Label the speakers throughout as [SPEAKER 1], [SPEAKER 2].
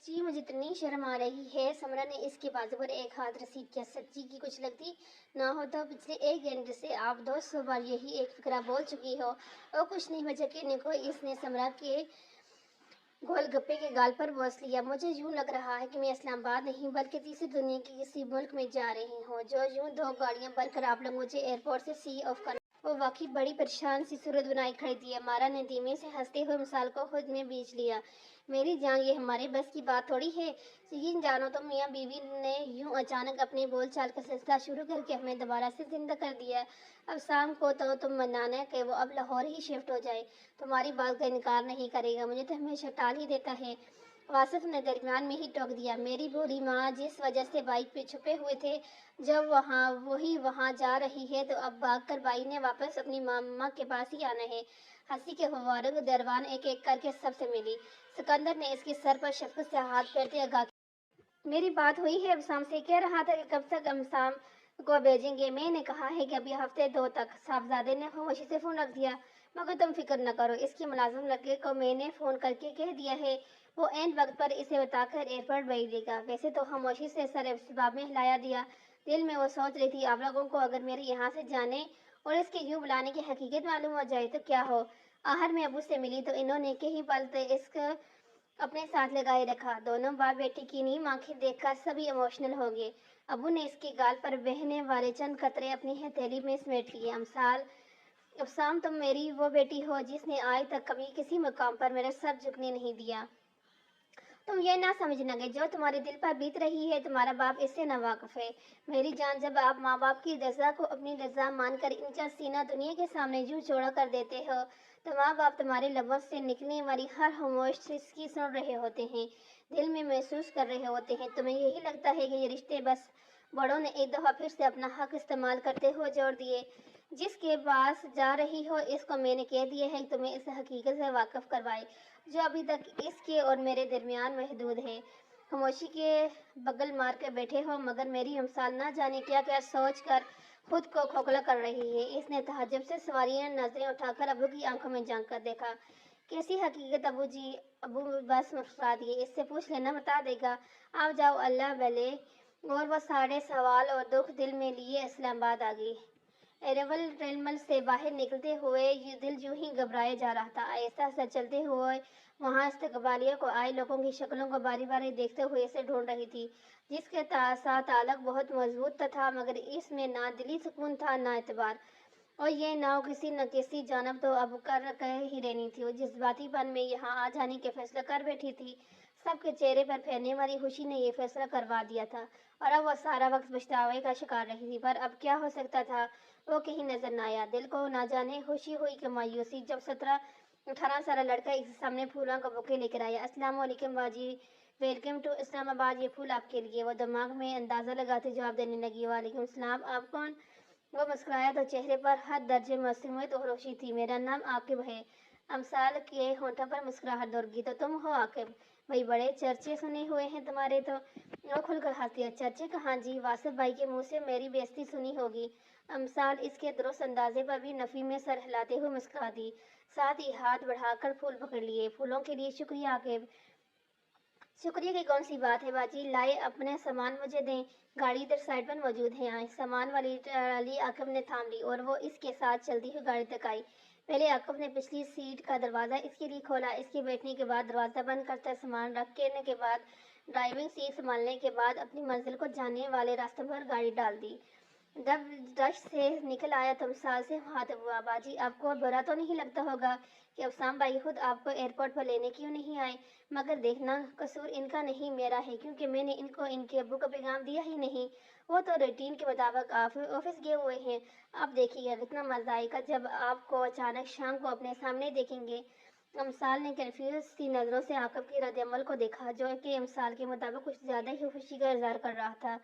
[SPEAKER 1] جی مجھے اتنی شرم آ رہی ہے۔ سمرا نے اس کے بازو پر ایک ہاتھ رسید کیا۔ سچی کی کچھ لگتی نہ ہو تو پچھلے 1 گھنٹے سے آپ 200 بار یہی ایک فقرہ بول چکی ہو اور کچھ نہیں بچا کہنے کو۔ اس نے سمرا کے گول گپے کے گال پر بوس لیا۔ مجھے یوں لگ رہا ہے کہ میں اسلام آباد نہیں بلکہ تیسری دنیا کے کسی ملک میں جا رہی ہوں۔ جو یوں 2 گاڑیاں بھر کر آپ لوگ مجھے ایئرپورٹ سے سی آف کرنا۔ وہ واقعی بڑی پریشان سی صورت بنائی کھڑی تھی۔ مارا نے دھیمے سے ہنستے ہوئے مثال کو خود میں بیچ لیا۔ میری جان یہ ہمارے بس کی بات تھوڑی ہے۔ یقین جانو تو میاں بیوی نے یوں اچانک اپنے بول چال کا سلسلہ شروع کر کے ہمیں دوبارہ سے زندہ کر دیا۔ اب شام کو تو تم منانا کہ وہ اب لاہور ہی شفٹ ہو جائے۔ تمہاری بات کا انکار نہیں کرے گا، مجھے تو ہمیشہ ٹال ہی دیتا ہے۔ واصف نے درمیان میں ہی ٹوک دیا۔ میری بوڑھی ماں جس وجہ سے بائک پہ چھپے ہوئے تھے جب وہی وہاں جا رہی ہے تو اب بھاگ کر بائی نے واپس اپنی ماما کے پاس ہی آنا ہے۔ ہنسی کے فواروں کی دربان ایک ایک کر کے سب سے ملی۔ سکندر نے اس کے سر پر شفقت سے ہاتھ پھیرتے آگاہ کیا۔ میری بات ہوئی ہے ابسام سے؟ کہہ رہا تھا کہ کب تک ابسام کو بھیجیں گے؟ میں نے کہا ہے کہ ابھی ہفتے 2 تک۔ صاحبزادے نے خاموشی سے فون رکھ دیا۔ مگر تم فکر نہ کرو، اس کے ملازم لڑکے کو میں نے فون کر کے کہہ دیا ہے، وہ عین وقت پر اسے بتا کر ایئرپورٹ بھیج دے گا۔ ویسے تو خاموشی سے سر استباب میں ہلایا دیا۔ دل میں وہ سوچ رہی تھی آپ لوگوں کو اگر میرے یہاں سے جانے اور اس کے یوں بلانے کی حقیقت معلوم ہو جائے تو کیا ہو۔ آخر میں ابو سے ملی تو انہوں نے کئی پل اس کو اپنے ساتھ لگائے رکھا۔ دونوں باپ بیٹی کی نیم آنکھیں دیکھ کر سبھی ایموشنل ہو گئے۔ ابو نے اس کے گال پر بہنے والے چند قطرے اپنی ہتھیلی میں سمیٹ لیے۔ ابسام تم میری وہ بیٹی ہو جس نے آج تک کبھی کسی مقام پر میرا سر جھکنے نہیں دیا۔ تم یہ نہ سمجھنا کہ جو تمہارے دل پر بیت رہی ہے تمہارا باپ اس سے ناواقف ہے۔ میری جان، جب آپ ماں باپ کی رضا کو اپنی رضا مان کر انچا سینہ دنیا کے سامنے یوں چوڑا کر دیتے ہو تو ماں باپ تمہارے لبوں سے نکلنے والی ہر خاموش سسکی سن رہے ہوتے ہیں، دل میں محسوس کر رہے ہوتے ہیں۔ تمہیں یہی لگتا ہے کہ یہ رشتے بس بڑوں نے ایک دفعہ پھر سے اپنا حق استعمال کرتے ہوئے جوڑ دیے۔ جس کے پاس جا رہی ہو اس کو میں نے کہہ دیا ہے کہ تمہیں اس حقیقت سے واقف کروائے جو ابھی تک اس کے اور میرے درمیان محدود ہے۔ خاموشی کے بغل مار کر بیٹھے ہو مگر میری امثال نہ جانے کیا کیا سوچ کر خود کو کھوکھلا کر رہی ہے۔ اس نے تعجب سے سواریاں نظریں اٹھا کر ابو کی آنکھوں میں جھانک کر دیکھا۔ کیسی حقیقت ابو جی؟ ابو بس مسکرا دیے۔ اس سے پوچھ لینا، بتا دے گا۔ آپ جاؤ، اللہ بھلے۔ اور وہ سارے سوال اور دکھ دل میں لیے اسلام آباد آ گئی۔ ایرول ٹرمینل سے باہر نکلتے ہوئے دل یوں ہی گھبرائے جا رہا تھا۔ آہستہ آہستہ چلتے ہوئے وہاں استقبالیہ کو آئے لوگوں کی شکلوں کو باری باری دیکھتے ہوئے اسے ڈھونڈ رہی تھی جس کے ساتھ تعلق بہت مضبوط تھا مگر اس میں نہ دلی سکون تھا نہ اعتبار، اور یہ ناؤ کسی نہ کسی جانب تو اب کر ہی رہنی تھی۔ وہ جذباتی پن میں یہاں آ جانے کے فیصلہ کر بیٹھی تھی۔ سب کے چہرے پر پھیلنے والی خوشی نے یہ فیصلہ کروا دیا تھا اور اب وہ سارا وقت پچھتاوے کا شکار رہی تھی۔ پر اب کیا ہو سکتا تھا؟ وہ کہیں نظر نہ آیا۔ دل کو نہ جانے خوشی ہوئی کہ مایوسی، جب 17-18 سالہ لڑکا اس کے سامنے پھولوں کا بوکے لے کر آیا۔ السلام علیکم باجی، ویلکم ٹو اسلام آباد، یہ پھول آپ کے لیے۔ وہ دماغ میں اندازہ لگاتے جواب دینے لگی، وعلیکم السلام، آپ کون؟ وہ مسکرایا تو چہرے پر حد درجے معصومیت اور روشنی تھی۔ میرا نام عاقب ہے۔ امثال کے ہونٹوں پر مسکراہٹ دور گئی، تو تم ہو عاقب بھائی، بڑے چرچے سنے ہوئے ہیں تمہارے تو۔ وہ کھل کر ہنس دیا۔ چرچے کہاں جی، واصف بھائی کے منہ سے میری بے عزتی سنی ہوگی۔ امثال اس کے درست اندازے پر بھی نفی میں سر ہلاتے ہوئے مسکرا دی، ساتھ ہی ہاتھ بڑھا کر پھول پکڑ لیے۔ پھولوں کے لیے شکریہ عاقب۔ شکریہ کی کون سی بات ہے باجی، لائے اپنا سامان مجھے دیں، گاڑی ادھر سائڈ پر موجود ہے۔ آئیں۔ سامان والی ٹرالی عاقب نے تھام لی اور وہ اس کے ساتھ چلتی ہوئی گاڑی تک آئی۔ پہلے عاقب نے پچھلی سیٹ کا دروازہ اس کے لیے کھولا، اس کے بیٹھنے کے بعد دروازہ بند کرتا سامان رکھنے کے بعد ڈرائیونگ سیٹ سنبھالنے کے بعد اپنی منزل کو جانے والے راستے پر گاڑی ڈال دی۔ جب ڈش سے نکل آیا تو امثال سے مخاطب ہوا، باجی آپ کو برا تو نہیں لگتا ہوگا کہ ابسام بھائی خود آپ کو ایئرپورٹ پر لینے کیوں نہیں آئے؟ مگر دیکھنا، قصور ان کا نہیں میرا ہے، کیونکہ میں نے ان کو ان کے ابو کا پیغام دیا ہی نہیں۔ وہ تو روٹین کے مطابق آفس گئے ہوئے ہیں۔ اب دیکھیے گا کتنا مزہ آئے گا جب آپ کو اچانک شام کو اپنے سامنے دیکھیں گے۔ امثال نے کنفیوز سی نظروں سے عاقب کے رد عمل کو دیکھا جو کہ امثال کے مطابق کچھ زیادہ ہی خوشی کا اظہار کر رہا تھا۔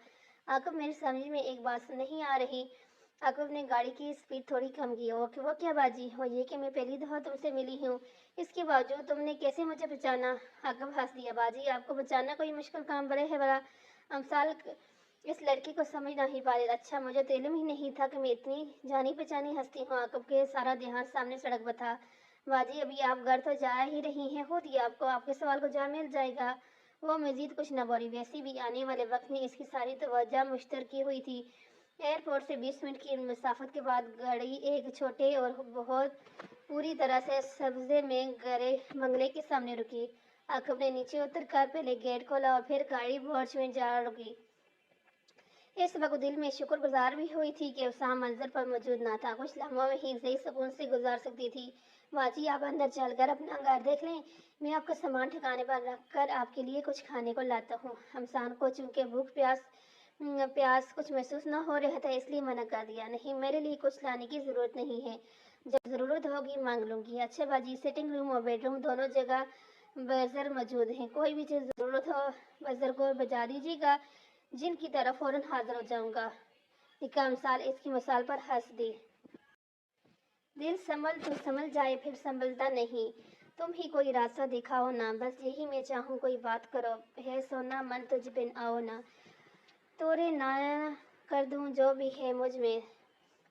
[SPEAKER 1] عاقب، میری سمجھ میں ایک بات نہیں آ رہی۔ عاقب نے گاڑی کی سپیڈ تھوڑی کم کی۔ وہ کیا باجی؟ وہ یہ کہ میں پہلی دفعہ تم سے ملی ہوں، اس کے باوجود تم نے کیسے مجھے پہچانا؟ عاقب ہنس دیا، باجی آپ کو پہچاننا کوئی مشکل کام بڑے ہے بڑا؟ امثال اس لڑکی کو سمجھ نہ ہی پا رہی۔ اچھا، مجھے تو علم ہی نہیں تھا کہ میں اتنی جانی پہچانی ہستی ہوں۔ عاقب کے سارا دھیان سامنے سڑک پر تھا۔ باجی ابھی آپ گھر تو جا ہی رہی ہیں، خود ہی آپ کو آپ کے سوال کا جواب مل جائے گا۔ वो मजीद कुछ न बोली। वैसे भी आने वाले वक्त में इसकी सारी तवज्जो मुश्तर की हुई थी। एयरपोर्ट से 20 मिनट की मसाफत के बाद गाड़ी एक छोटे और बहुत पूरी तरह से सब्जे में गहरे बंगले के सामने रुकी। आकब ने नीचे उतर कर पहले गेट खोला और फिर गाड़ी पोर्च में जा रुकी। इस वक्त दिल में शुक्रगुजार भी हुई थी कि उसाम मंजर पर मौजूद ना था। कुछ लम्हों में ही सही सुकून से गुजार सकती थी। बाजी, आप अंदर चलकर अपना घर देख लें, मैं आपका सामान ठिकाने पर रख कर आपके लिए कुछ खाने को लाता हूँ। हमसान को चूंकि भूख प्यास कुछ महसूस न हो रहा था, इसलिए मना कर दिया। नहीं, मेरे लिए कुछ लाने की ज़रूरत नहीं है, जब ज़रूरत होगी मांग लूँगी। अच्छा बाजी, सिटिंग रूम और बेडरूम दोनों जगह बजर मौजूद हैं। कोई भी चीज़ ज़रूरत हो बजर को बजा दीजिएगा, जिनकी तरफ फौरन हाजिर हो जाऊंगा। निका मिसाल इसकी मिसाल पर हंस दी। दिल संभल तो संभल जाए, फिर संभलता नहीं। तुम ही कोई रास्ता दिखाओ ना, बस यही मैं चाहूँ, कोई बात करो। है सोना मन तुझ बिन आओ ना, तोरे ना कर दूँ जो भी है मुझ में,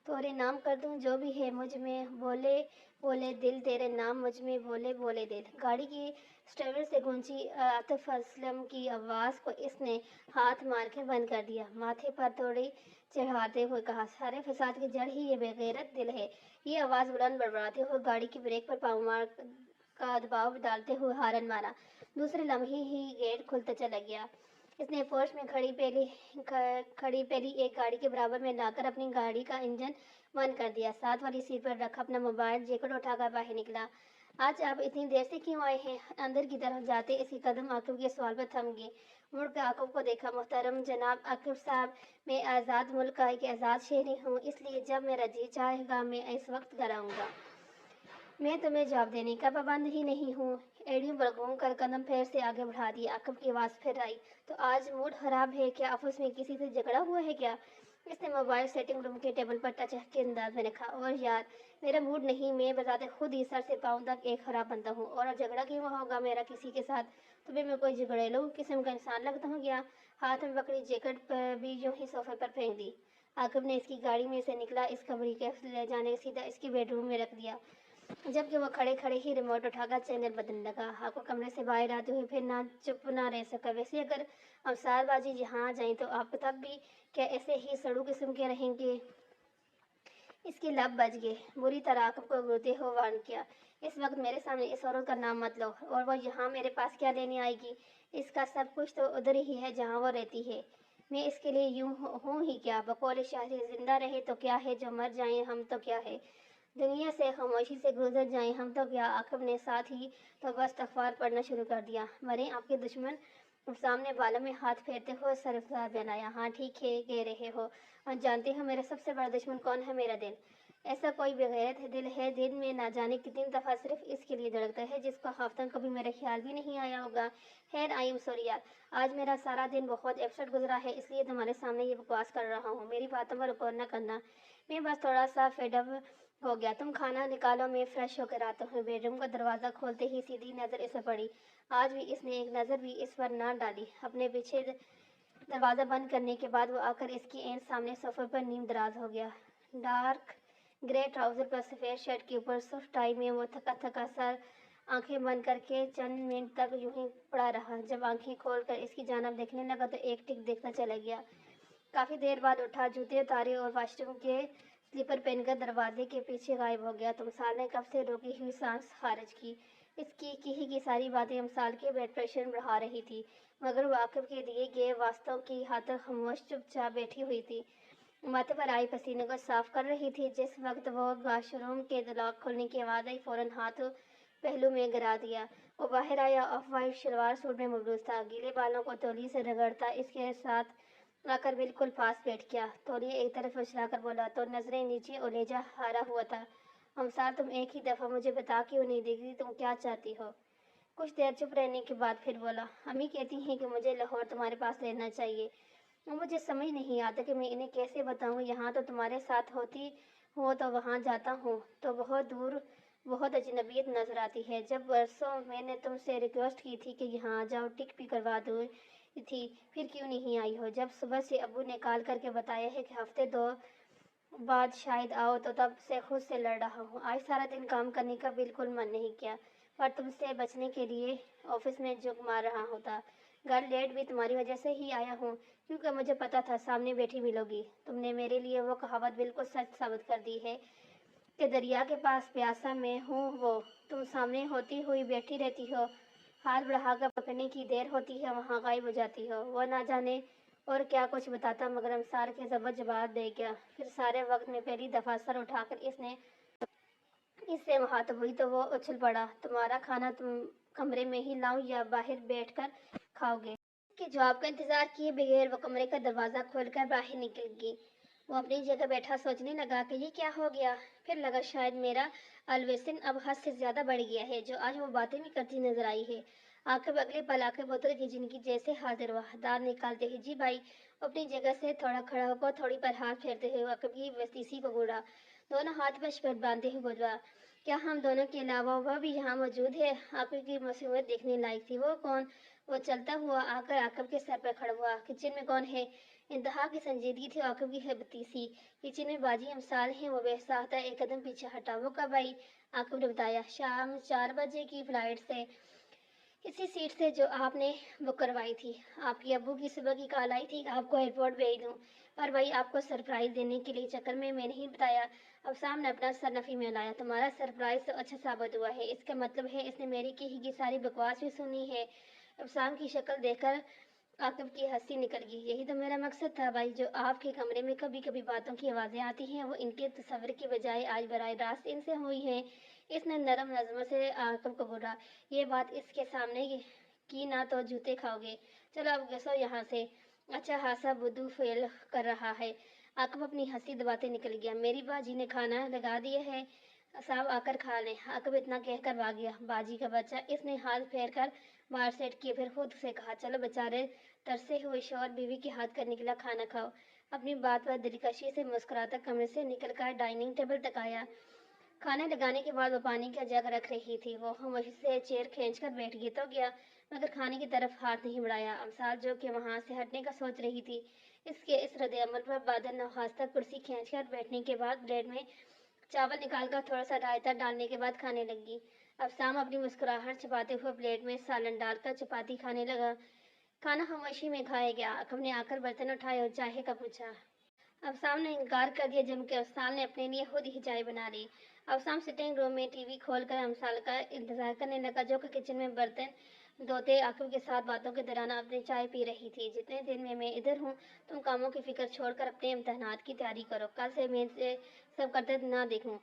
[SPEAKER 1] तोरे नाम कर दूँ जो भी है मुझ में, बोले बोले दिल तेरे नाम मुझ में, बोले बोले दिल। गाड़ी की स्टेयर से गूंजी आतिफ असलम की आवाज़ को इसने हाथ मार के बंद कर दिया। माथे पर थोड़ी चढ़ाते हुए कहा, सारे फसाद की जड़ ही ये बेगैरत दिल है। ये आवाज़ बुलंद बड़बड़ाते हुए गाड़ी की ब्रेक पर पाँव मार का दबाव डालते हुए हारन मारा। दूसरे लम्हे ही गेट खुलता चला गया। इसने पोर्च में खड़ी पहली एक गाड़ी के बराबर में लाकर अपनी गाड़ी का इंजन बंद कर दिया। साथ वाली सीट पर रखा अपना मोबाइल जैकेट उठाकर बाहर निकला। आज आप इतनी देर से क्यों आए हैं? अंदर की तरफ जाते इसके कदम आकिब के सवाल पर थम गए। मुड़ कर आकिब को देखा। मुहतरम जनाब आकिब साहब, मैं आज़ाद मुल्क का एक आज़ाद शहरी हूँ, इसलिए जब मेरा जी चाहेगा मैं इस वक्त घर आऊँगा। मैं तुम्हें जवाब देने का पाबंद ही नहीं हूँ। एड़ियों पर घूम कर कदम फिर से आगे बढ़ा दिया। आकिब की आवाज़ फिर आई, तो आज मूड खराब है क्या? आपस में किसी से झगड़ा हुआ है क्या? इसने मोबाइल सेटिंग रूम के टेबल पर टच के अंदाज में रखा। और यार, मेरा मूड नहीं, मैं बजाते खुद ही सर से पाँव तक एक खराब बनता हूँ, और झगड़ा क्यों होगा मेरा किसी के साथ? तुम्हें मैं कोई झगड़ेलू किस्म का इंसान लगता हूँ क्या? हाथ में पकड़ी जैकेट पर भी यूं ही सोफे पर फेंक दी। आकिब ने इसकी गाड़ी में से निकला, इस कमरे के ले जाने सीधा इसके बेडरूम में रख दिया, जबकि वो खड़े खड़े ही रिमोट उठाकर चैनल बदलने लगा। आपको कमरे से बाहर आते हुए फिर ना चुप ना रह सका। वैसे अगर अवसारबाजी यहाँ आ जाए तो आप तब भी क्या ऐसे ही सड़ू किस्म के रहेंगे? इसके लब बच गए। बुरी तरह आकिब को रोते हुए वार्न किया, इस वक्त मेरे सामने इस औरत का नाम मत लो, और वो यहाँ मेरे पास क्या लेने आएगी? इसका सब कुछ तो उधर ही है जहाँ वो रहती है। मैं इसके लिए यूं हूँ ही क्या? बकौल शहरी जिंदा रहे तो क्या है, जो मर जाए हम तो क्या है, दुनिया से खामोशी से गुजर जाएं हम तो क्या? आकिब ने साथ ही तो बस अखबार पढ़ना शुरू कर दिया। मरे आपके दुश्मन? सामने बालों में हाथ फेरते हुए सरफराज बनाया। हाँ ठीक है, कह रहे हो। और जानते हो मेरा सबसे बड़ा दुश्मन कौन है? मेरा दिल। ऐसा कोई बेगैरत दिल है, दिल में ना जाने कितनी दफ़ा सिर्फ इसके लिए धड़कता है जिसको हफ्ता कभी मेरा ख्याल भी नहीं आया होगा। खैर, आई एम सॉरी यार, आज मेरा सारा दिन बहुत एब्सेंट गुजरा है, इसलिए तुम्हारे सामने ये बकवास कर रहा हूँ। मेरी बातों पर गौर न करना, मैं बस थोड़ा सा फेडअप हो गया। तुम खाना निकालो, मैं फ्रेश होकर आता हूँ। बेडरूम का दरवाज़ा खोलते ही सीधी नज़र इस पर पड़ी। आज भी इसने एक नज़र भी इस पर ना डाली। अपने पीछे दरवाज़ा बंद करने के बाद वो आकर इसकी एन सामने सोफे पर नीम दराज हो गया। डार्क ग्रे ट्राउज़र पर सफ़ेद शर्ट के ऊपर सॉफ्ट टाई में वो थका थका सर आंखें बंद करके चंद मिनट तक यूं ही पड़ा रहा। जब आंखें खोलकर इसकी जानब देखने लगा तो एक टिक देखता चला गया। काफ़ी देर बाद उठा, जूते उतारे और वॉशरूम के स्लीपर पहनकर दरवाजे के पीछे गायब हो गया। तुमसाल ने कब से रोकी हुई सांस खारिज की। इसकी की सारी बातें अमसाल के ब्लड प्रेशर बढ़ा रही थी, मगर वाकिफ के दिए गए वास्तव की खातिर खामोश चुपचाप बैठी हुई थी। माथे पर आई पसीने को साफ कर रही थी। जिस वक्त वो वॉशरूम के लॉक खोलने की आवाज़ आई, फौरन हाथ पहलू में गिरा दिया। वो बाहर आया, ऑफ वाइट शलवार सूट में मलबूस था, गीले बालों को तौली से रगड़ता इसके साथ आकर बिल्कुल पास बैठ गया। तौलिया एक तरफ उछलाकर बोला तो नजरें नीचे ओलेजा हारा हुआ था। हमसार, तुम एक ही दफ़ा मुझे बता क्यों नहीं देगी तुम क्या चाहती हो? कुछ देर चुप रहने के बाद फिर बोला, अम्मी कहती हैं कि मुझे लाहौर तुम्हारे पास रहना चाहिए। मुझे समझ नहीं आता कि मैं इन्हें कैसे बताऊं। यहाँ तो तुम्हारे साथ होती हूँ तो वहाँ जाता हूँ तो बहुत दूर बहुत अजनबियत नजर आती है। जब बरसों मैंने तुमसे रिक्वेस्ट की थी कि यहाँ आ जाओ, टिक भी करवा दो थी, फिर क्यों नहीं आई हो? जब सुबह से अब्बू ने कॉल करके बताया है कि हफ्ते दो बाद शायद आओ, तो तब से खुद से लड़ रहा हूँ। आज सारा दिन काम करने का बिल्कुल मन नहीं किया, पर तुमसे बचने के लिए ऑफिस में जुग मार रहा होता। घर लेट भी तुम्हारी वजह से ही आया हूँ, क्योंकि मुझे पता था सामने बैठी मिलोगी। तुमने मेरे लिए वो कहावत बिल्कुल सच साबित कर दी है कि दरिया के पास प्यासा मैं हूँ वो तुम सामने होती हुई बैठी रहती हो, हाथ बढ़ाकर पकड़ने की देर होती है वहाँ गायब हो जाती हो। वो ना जाने और क्या कुछ बताता, मगर अमसाल के जबर जवाब दे गया। फिर सारे वक्त में पहली दफा सर उठाकर इससे मुखातब हुई तो वो उछल पड़ा, तुम्हारा खाना तुम कमरे में ही लाऊं या बाहर बैठकर खाओगे? के जवाब का इंतजार किए बगैर वो कमरे का दरवाजा खोलकर बाहर निकल गई। वो अपनी जगह बैठा सोचने लगा कि ये क्या हो गया। फिर लगा शायद मेरा अलवेसन अब हद से ज्यादा बढ़ गया है, जो आज वो बातें भी करती नजर आई है। आखिर अगले पल आकर बोतल की जिंदगी जैसे हाजिर हुआ, दांत निकालते ही जी भाई। अपनी जगह से थोड़ा खड़ा होकर थोड़ी पर हाथ फेरते हुए आकब की वस्तीसी को घूरा, दोनों हाथ बश पर बांधे हुए बोला, क्या हम दोनों के अलावा वह भी यहाँ मौजूद है? आकब की मुसीबत देखने लायक थी। वो कौन? वो चलता हुआ आकर आकब के सर पर खड़ा हुआ। किचन में कौन है? इंतहा की संजीदगी थी आकब की हैबती सी। किचन में बाजी अमसाल है। वो बेसाख्ता एक कदम पीछे हटा। वो कब आई? आकब ने बताया, शाम 4 बजे की फ्लाइट से, इसी सीट से जो आपने बुक करवाई थी। आपकी अब्बू की सुबह की कॉल आई थी आपको एयरपोर्ट भेज दूं, पर भाई आपको सरप्राइज देने के लिए चक्कर में मैं नहीं बताया। अब सामने अपना सर नफी में लाया, तुम्हारा सरप्राइज तो अच्छा साबित हुआ है। इसका मतलब है इसने मेरी की सारी बकवास भी सुनी है। अब शाम की शक्ल देखकर आकिब की हंसी निकल गई। यही तो मेरा मकसद था भाई, जो आपके कमरे में कभी कभी बातों की आवाजें आती हैं, वो इनके तस्वर की बजाय आज बराह रास्त इनसे हुई हैं। इसने नरम नज़्म से आकिब को बोला, ये बात इसके सामने की ना तो जूते खाओगे। चलो अब घसो यहाँ से। अच्छा खासा बुद्धू फेल कर रहा है। आकिब अपनी हंसी दबाते निकल गया। मेरी बाजी ने खाना लगा दिया है, साहब आकर खा लें। आकिब इतना कहकर भाग गया। बाजी का बच्चा, इसने हाथ फेर कर बाहर सेट किए, फिर खुद से कहा, चलो बेचारे तरसे हुए शौहर बीवी के हाथ कर निकला, खाना खाओ। अपनी बात पर दिलकशी से मुस्कुराता कमरे से निकलकर डाइनिंग टेबल तक आया। खाने लगाने के बाद वो पानी का जग रख रही थी। वो वहीं से चेयर खींचकर बैठ गई तो गया, मगर खाने की तरफ हाथ नहीं बढ़ाया। अमसाल जो कि वहां से हटने का सोच रही थी, इसके इस रद्द-ए-अमल पर बादल नवाज तक कुर्सी खींचकर बैठने के बाद प्लेट में चावल निकालकर थोड़ा सा रायता डालने के बाद खाने लगी। अब शाम अपनी मुस्कुराहट छिपाते हुए प्लेट में सालन डालकर चपाती खाने लगा। खाना खामोशी में खाया गया। अकब ने आकर बर्तन उठाए और चाय का पूछा। अफसाम ने इनकार कर दिया, जबकि अफसाल ने अपने लिए खुद ही चाय बना ली। अफसाम सिटिंग रूम में टीवी खोलकर अमसाल का इंतजार करने लगा, जो कि किचन में बर्तन धोते आकिब के साथ बातों के दौरान अपनी चाय पी रही थी। जितने दिन में मैं इधर हूँ, तुम कामों की फिक्र छोड़कर अपने इम्तहानात की तैयारी करो। कल से मैं इसे सब करते ना देखूँ।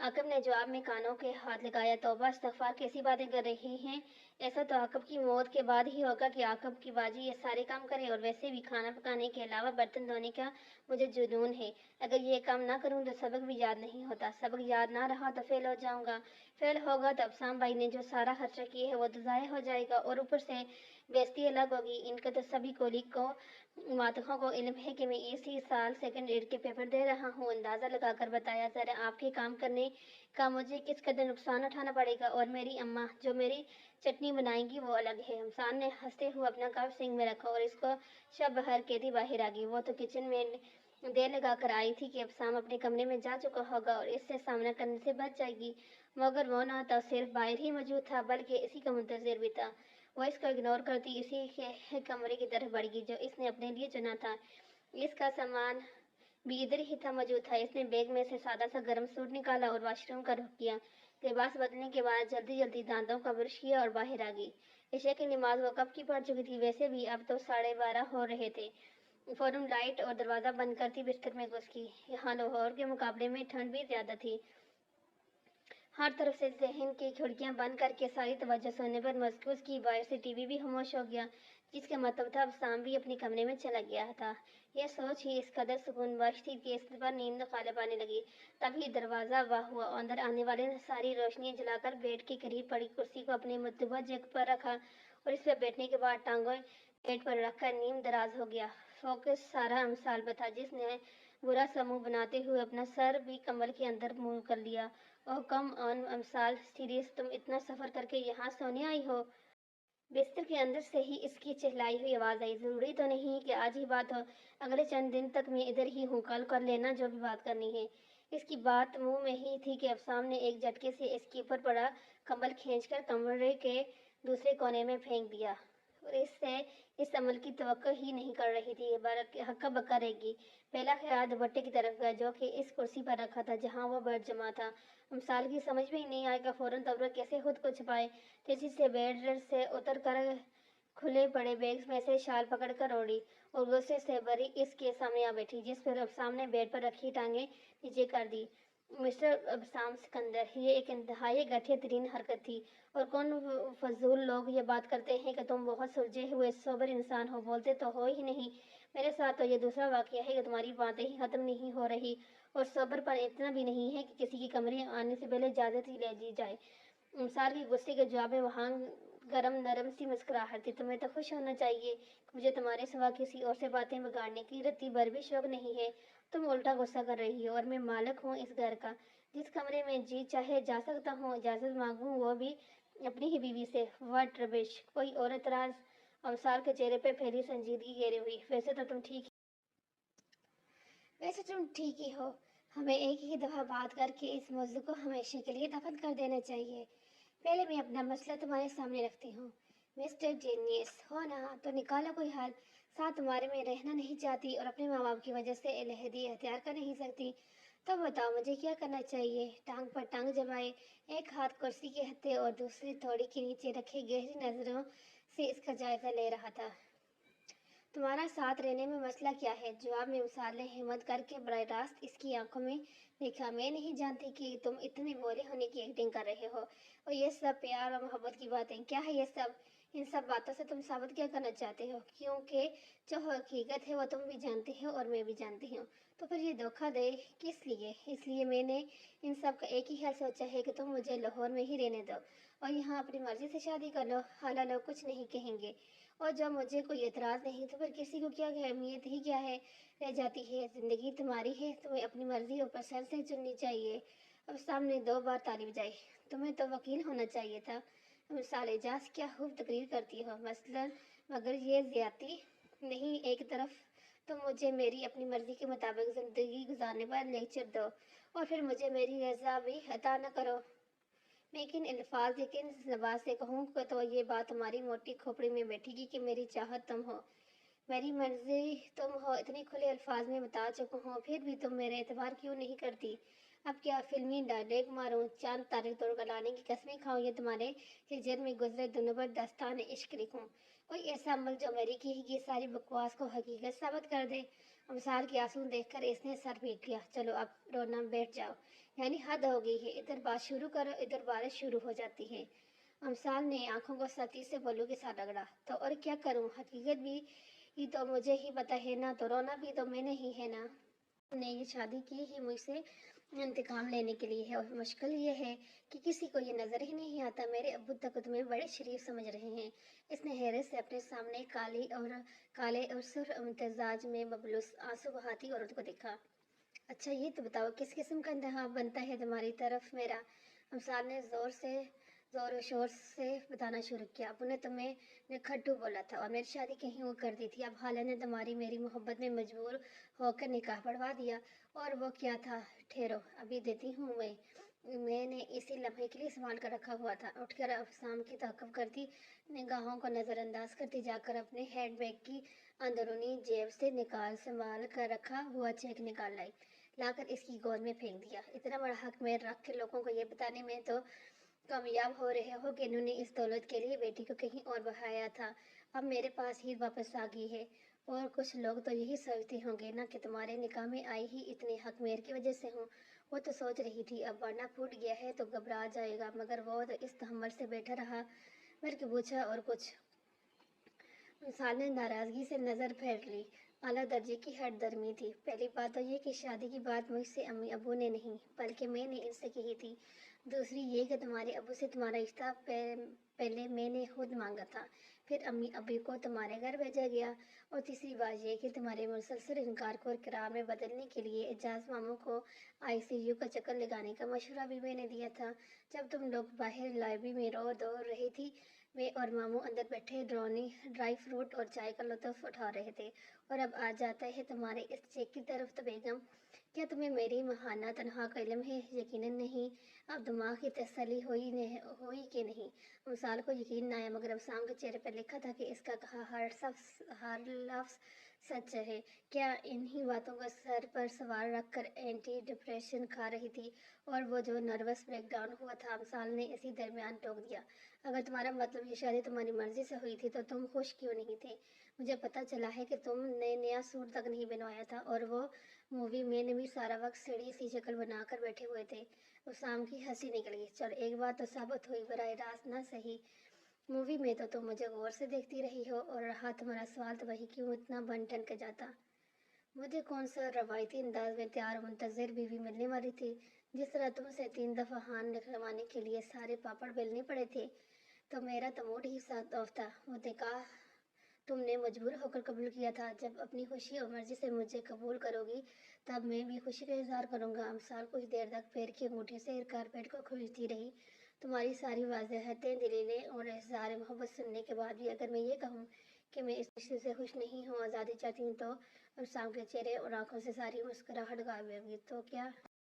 [SPEAKER 1] आकिब ने जवाब में कानों के हाथ लगाया। तौबा इस्तगफार, कैसी बातें कर रही हैं? ऐसा तो आकिब की मौत के बाद ही होगा कि आकिब की बाजी ये सारे काम करे। और वैसे भी खाना पकाने के अलावा बर्तन धोने का मुझे जुनून है। अगर ये काम ना करूँ तो सबक भी याद नहीं होता। सबक याद ना रहा तो फेल हो जाऊंगा। फेल होगा तो अफसाम भाई ने जो सारा खर्चा किया है वो तो ज़ाया हो जाएगा, और ऊपर से बेइज्जती अलग होगी। इनके तो सभी कोलीग को मातखों को इल्म है कि मैं इसी साल सेकंड ईयर के पेपर दे रहा हूँ। अंदाज़ा लगाकर बताया, ज़रा आपके काम करने का मुझे किस कदर नुकसान उठाना पड़ेगा। और मेरी अम्मा जो मेरी चटनी बनाएंगी वो अलग है। हमसान ने हंसते हुए अपना कप सिंक में रखा और इसको शब बहर कहती बाहर आ गई। वो तो किचन में देर लगा कर आई थी कि अफसाम अपने कमरे में जा चुका होगा और इससे सामना करने से बच जाएगी, मगर वो ना तो सिर्फ बाहर ही मौजूद था, बल्कि इसी का मुंतजिर भी था। वो इसको इग्नोर करती इसी के कमरे की तरफ बढ़ गई जो इसने अपने लिए चुना था। इसका सामान भी इधर ही था मौजूद था। इसने बैग में से सादा सा गर्म सूट निकाला और वॉशरूम का रुख किया। लिबास बदलने के बाद जल्दी जल्दी दांतों का ब्रश किया और बाहर आ गई। ईशा की नमाज वो कब की पढ़ चुकी थी। वैसे भी अब तो 12:30 हो रहे थे। फौरन लाइट और दरवाज़ा बंद करती बिस्तर में घुस गई। यहाँ लाहौर के मुकाबले में ठंड भी ज़्यादा थी। हर तरफ से जहन की खिड़कियां बंद करके सारी तवज्जो सोने पर मरकूज की। बाहर से टीवी भी खामोश हो गया, जिसका मतलब था अब शाम भी अपने कमरे में चला गया था। यह सोच ही इस कदर सुकून बख्श थी कि इस पर नींद गालिब आने लगी। तभी दरवाज़ा वाह हुआ। अंदर आने वाले ने सारी रोशनी जलाकर बेड के करीब पड़ी कुर्सी को अपने मुतबा जगह पर रखा और इस पर बैठने के बाद टांगों पेट पर रखकर नीम दराज हो गया। फोकस सारा अमसाल पर था, जिसने बुरा सा मुंह बनाते हुए अपना सर भी कमर के अंदर मुंह कर लिया। ओह कम ऑन अमसाल, सीरियस तुम इतना सफ़र करके यहाँ सोने आई हो? बिस्तर के अंदर से ही इसकी चिल्लाई हुई आवाज़ आई। ज़रूरी तो नहीं कि आज ही बात हो, अगले चंद दिन तक मैं इधर ही हूँ, कल कर लेना जो भी बात करनी है। इसकी बात मुंह में ही थी कि अफसाम ने एक झटके से इसके ऊपर पड़ा कंबल खींचकर कमरे के दूसरे कोने में फेंक दिया। और इससे इस अमल की तवक्को ही नहीं कर रही थी, बल्कि हक्का बक्का रहेगी। पहला ख्याल दुपट्टे की तरफ गया जो कि इस कुर्सी पर रखा था जहां वो बेड जमा था। मिसाल की समझ में ही नहीं आया कि फौरन तबरा कैसे खुद को छुपाए। तेजी से बेड से उतर कर खुले पड़े बैग में से शाल पकड़ कर ओढ़ी और गुस्से से भरी इसके सामने आ बैठी, जिस पर अब सामने बेड पर रखी टांगे नीचे कर दी। मिस्टर अबसाम सिकंदर, ये एक इंतहाई घटिया तरीन हरकत थी। और कौन फजूल लोग ये बात करते हैं कि तुम बहुत सुलझे हुए सोबर इंसान हो, बोलते तो हो ही नहीं। मेरे साथ तो ये दूसरा वाकया है कि तुम्हारी बातें ही खत्म नहीं हो रही और सोबर पर इतना भी नहीं है कि किसी की कमरे आने से पहले इजाजत ही ले ली जाए। सार के गुस्से के जवाब में वहाँ गरम नरम सी मुस्कुराहट थी। तुम्हें तो खुश होना चाहिए कि मुझे तुम्हारे सिवा किसी और से बातें बिगाड़ने की रत्ती भर भी शौक नहीं है। तुम उल्टा गुस्सा कर रही हो और मैं मालिक हूँ इस घर का। जिस कमरे में जी चाहे जा सकता हूँ, इजाजत मांगूँ वो भी अपनी ही बीवी से। What rubbish! कोई और एतराज? अवसार के चेहरे पे फैली संजीदगी घेरे हुई। वैसे तुम ठीक ही हो। हमें एक ही दफा बात करके इस मौजू को हमेशा के लिए दफन कर देना चाहिए। पहले मैं अपना मसला तुम्हारे सामने रखती हूँ। मिस्टर जेनियस हो ना, तो निकालो कोई हल। साथ तुम्हारे में रहना नहीं चाहती और अपने माँ बाप की वजह से अलहदी अख्तियार कर नहीं सकती। तो बताओ मुझे क्या करना चाहिए? टांग पर टांग जमाए, एक हाथ कुर्सी के हत्थे और दूसरी थोड़ी के नीचे रखे गहरी नजरों से इसका जायजा ले रहा था। तुम्हारा साथ रहने में मसला क्या है? जवाब में मिसाल ने हिम्मत करके बराह रास्त इसकी आंखों में देखा। मैं नहीं जानती कि तुम इतने भोले होने की एक्टिंग कर रहे हो और ये सब प्यार और मोहब्बत की बातें क्या है ये सब? इन सब बातों से तुम साबित क्या करना चाहते हो? क्योंकि जो हकीकत है वो तुम भी जानते हो और मैं भी जानती हूँ। तो फिर ये धोखा दे किस लिए? इसलिए मैंने इन सब का एक ही हल सोचा है कि तुम मुझे लाहौर में ही रहने दो और यहाँ अपनी मर्जी से शादी कर लो। हाला लोग कुछ नहीं कहेंगे और जब मुझे कोई एतराज़ नहीं तो फिर किसी को क्या अहमियत ही क्या है रह जाती है। ज़िंदगी तुम्हारी है, तुम्हें अपनी मर्जी ऊपर सर से चुननी चाहिए। अब सामने 2 बार ताली बजाई। तुम्हें तो वकील होना चाहिए था। मिसाल एजाज क्या खूब तकरीर करती हो मसलन, मगर ये ज्यादती नहीं। एक तरफ तुम मुझे मेरी अपनी मर्जी के मुताबिक ज़िंदगी गुजारने पर लेक्चर दो और फिर मुझे मेरी रजा भी अता न करो। मैं किन अल्फाज या किन ज़बान से कहूँ तो ये बात तुम्हारी मोटी खोपड़ी में बैठेगी कि मेरी चाहत तुम हो, मेरी मर्जी तुम हो। इतने खुले अल्फाज में बता चुका हूँ, फिर भी तुम मेरे एतबार क्यों नहीं करती? अब क्या फिल्मी डायलॉग मारूं, चांद तारे तोड़ कर लाने की कस्में खाऊं या तुम्हारे हिजर में गुजरे दिनों पर दास्तान इश्क लिखूं? कोई ऐसा अमल जो मेरी की ये सारी बकवास को हकीकत साबित कर दे। अमसार के आंसू देखकर इसने सर पीट लिया। चलो अब रोना बैठ जाओ, यानी हद हो गई है। इधर बात शुरू करो, इधर बारिश शुरू हो जाती है। अमसाल ने आंखों को सती से बल्लू के साथ रगड़ा। तो और क्या करूं? हकीकत भी ही तो मुझे ही पता है ना, तो रोना भी तो मैंने ही है ना। ने ये शादी की ही मुझसे इंतकाम लेने के लिए है और मुश्किल ये है कि किसी को ये नजर ही नहीं आता मेरे अब्बू तक तुम्हें बड़े शरीफ समझ रहे हैं। इसने हैरत से अपने सामने काले और सुर इम्तजाज में मबलूस आंसू बहाती औरत को देखा। अच्छा ये तो बताओ किस किस्म का इंतखाब बनता है तुम्हारी तरफ मेरा? अमसाल ने जोर और शोर से बताना शुरू किया। अबू ने तुम्हें निखट्टू बोला था और मेरी शादी कहीं और कर दी थी। अब हाल ने तुम्हारी मेरी मोहब्बत में मजबूर होकर निकाह पढ़वा दिया। और वो क्या था? ठहरो अभी देती हूँ मैंने इसी लम्हे के लिए संभाल कर रखा हुआ था। उठकर अफसाम की ताक़ब करती निगाहों को नज़रअंदाज करती जाकर अपने हैंडबैग की अंदरूनी जेब से संभाल कर रखा हुआ चेक निकाल लाई, लाकर इसकी गोद में फेंक दिया। इतना बड़ा हक में रख के लोगों को ये बताने में तो कामयाब हो रहे हो कि इन्होंने इस दौलत के लिए बेटी को कहीं और बहाया था। अब मेरे पास ही वापस आ गई है। और कुछ लोग तो यही सोचते होंगे ना कि तुम्हारे निकाह में आई ही इतने हक मेर की वजह से हूँ। वो तो सोच रही थी अब वरना फूट गया है तो घबरा जाएगा, मगर वो तो इस तहम्मुल से बैठा रहा। बल्कि पूछा और कुछ। इंसान ने नाराजगी से नजर फेर ली। आला दर्जे की हठधर्मी थी। पहली बात तो ये कि शादी की बात मुझसे अम्मी अबू ने नहीं बल्कि मैंने इनसे कही थी। दूसरी ये कि तुम्हारे अबू से तुम्हारा रिश्ता पहले मैंने खुद मांगा था, फिर अम्मी अबू को तुम्हारे घर भेजा गया। और तीसरी बात यह कि तुम्हारे मुसलसल इनकार को इकरार में बदलने के लिए एजाज मामू को ICU का चक्कर लगाने का मशवरा भी मैंने दिया था। जब तुम लोग बाहर लाइब्रेरी में रो दो रही थी, मैं और मामू अंदर बैठे ड्राई फ्रूट और चाय का लुत्फ उठा रहे थे। और अब आ जाता है तुम्हारे इस चेक की तरफ तो बेगम, क्या तुम्हें मेरी महाना तनहा का इल्म है? यकीनन नहीं। अब दिमाग की तसल्ली हुई कि नहीं? मिसाल को यकीन न आया, मगर अफसाम के चेहरे पर लिखा था कि इसका कहा हर लफ्ज़ सच है। क्या इन्हीं बातों को सर पर सवार रख कर एंटी डिप्रेशन खा रही थी? और वो जो नर्वस ब्रेकडाउन हुआ था, अमसाल ने इसी दरमियान टोक दिया। अगर तुम्हारा मतलब ये शादी तुम्हारी मर्जी से हुई थी तो तुम खुश क्यों नहीं थे? मुझे पता चला है कि तुमने नया सूट तक नहीं बनवाया था, और वो मूवी में भी सारा वक्त सीढ़ी सी शक्ल बनाकर बैठे हुए थे। उसाम की हंसी निकल गई। चल, एक बात तो साबित हुई, बराह रास्त ना सही, मूवी में तो तुम मुझे गौर से देखती रही हो, और रहा तुम्हारा सवाल तो वही क्यों इतना बन ठन के जाता। मुझे कौन सा रवायती अंदाज में तैयार और मुंतज़िर बीवी मिलने वाली थी? जिस तरह तुमसे 3 दफ़ा हान निकलवाने के लिए सारे पापड़ बेलने पड़े थे, तो मेरा तो मूड ही साफ ऑफ था। वो निकाह तुमने मजबूर होकर कबूल किया था। जब अपनी खुशी और मर्जी से मुझे कबूल करोगी, तब मैं भी खुशी का इजहार करूँगा। अमसाल कुछ देर तक पैर की अंगूठे से कारपेट को खींचती रही। तुम्हारी सारी वजाहतें, दलीलें और इज़हार मोहब्बत सुनने के बाद भी अगर मैं ये कहूँ कि मैं इस रिश्ते से खुश नहीं हूँ, आज़ादी चाहती हूँ, तो अमसाल के चेहरे और आंखों से सारी मुस्कुराहट गायब होगी। तो क्या